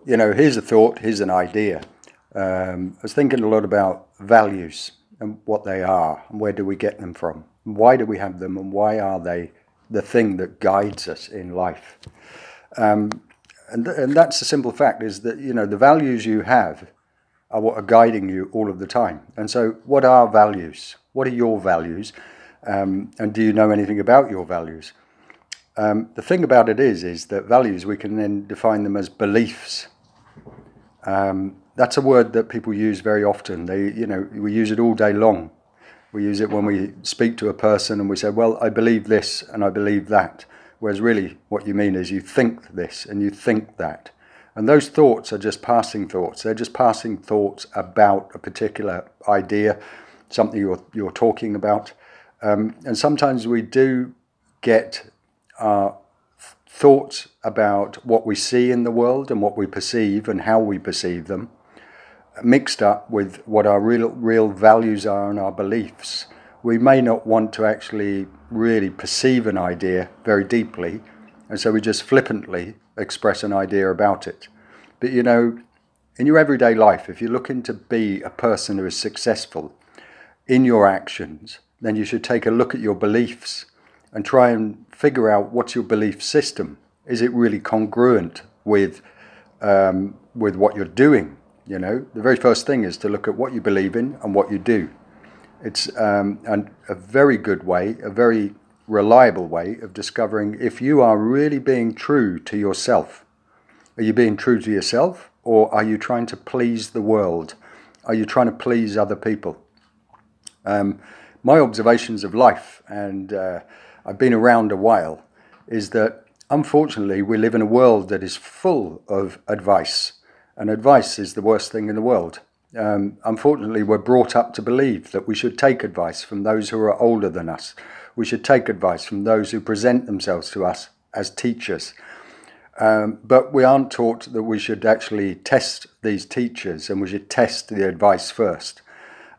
here's a thought, here's an idea. I was thinking a lot about values and what they are, and where do we get them from? Why do we have them, and why are they the thing that guides us in life? And that's the simple fact, is that, the values you have are what are guiding you all of the time. And so what are values? What are your values? And do you know anything about your values? The thing about it is that values, we can then define them as beliefs. That's a word that people use very often. We use it all day long. We use it when we speak to a person and we say, well, I believe this and I believe that. Whereas really what you mean is you think this and you think that. And those thoughts are just passing thoughts. They're just passing thoughts about a particular idea, something you're talking about. And sometimes we do get thoughts about what we see in the world and what we perceive and how we perceive them, mixed up with what our real values are and our beliefs. We may not want to actually really perceive an idea very deeply, and so we just flippantly express an idea about it. But in your everyday life, if you're looking to be a person who is successful in your actions, then you should take a look at your beliefs and try and figure out what's your belief system. Is it really congruent with what you're doing? The very first thing is to look at what you believe in and what you do. It's a very good way, a very reliable way of discovering if you are really being true to yourself. Are you being true to yourself, or are you trying to please the world? Are you trying to please other people? My observations of life, and I've been around a while, is that unfortunately we live in a world that is full of advice. And advice is the worst thing in the world. Unfortunately, we're brought up to believe that we should take advice from those who are older than us. We should take advice from those who present themselves to us as teachers. But we aren't taught that we should actually test these teachers, and we should test the advice first.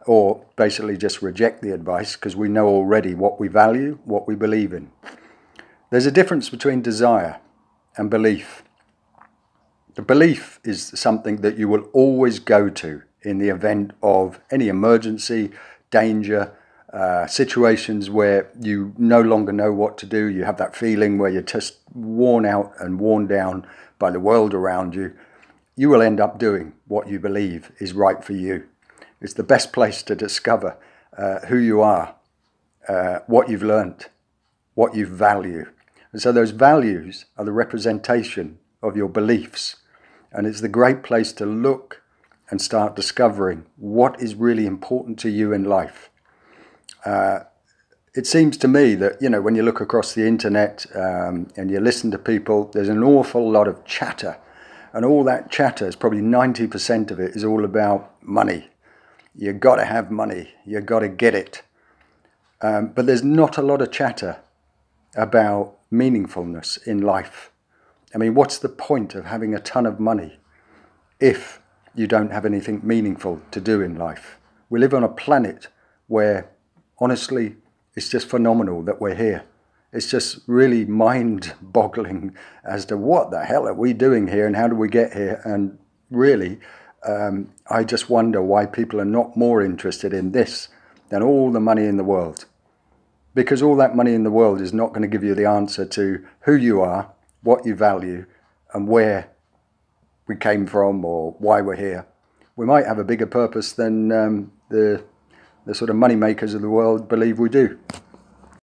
Or basically just reject the advice because we know already what we value, what we believe in. There's a difference between desire and belief. The belief is something that you will always go to in the event of any emergency, danger, situations where you no longer know what to do. You have that feeling where you're just worn out and worn down by the world around you. You will end up doing what you believe is right for you. It's the best place to discover who you are, what you've learnt, what you value. And so those values are the representation of your beliefs. And it's the great place to look and start discovering what is really important to you in life. It seems to me that, when you look across the internet and you listen to people, there's an awful lot of chatter. And all that chatter is probably 90% of it is all about money. You've got to have money. You've got to get it. But there's not a lot of chatter about meaningfulness in life. I mean, what's the point of having a ton of money if you don't have anything meaningful to do in life? We live on a planet where, honestly, it's just phenomenal that we're here. It's just really mind-boggling as to what the hell are we doing here and how do we get here? And really, I just wonder why people are not more interested in this than all the money in the world. Because all that money in the world is not going to give you the answer to who you are, what you value, and where we came from or why we're here. We might have a bigger purpose than the sort of money makers of the world believe we do.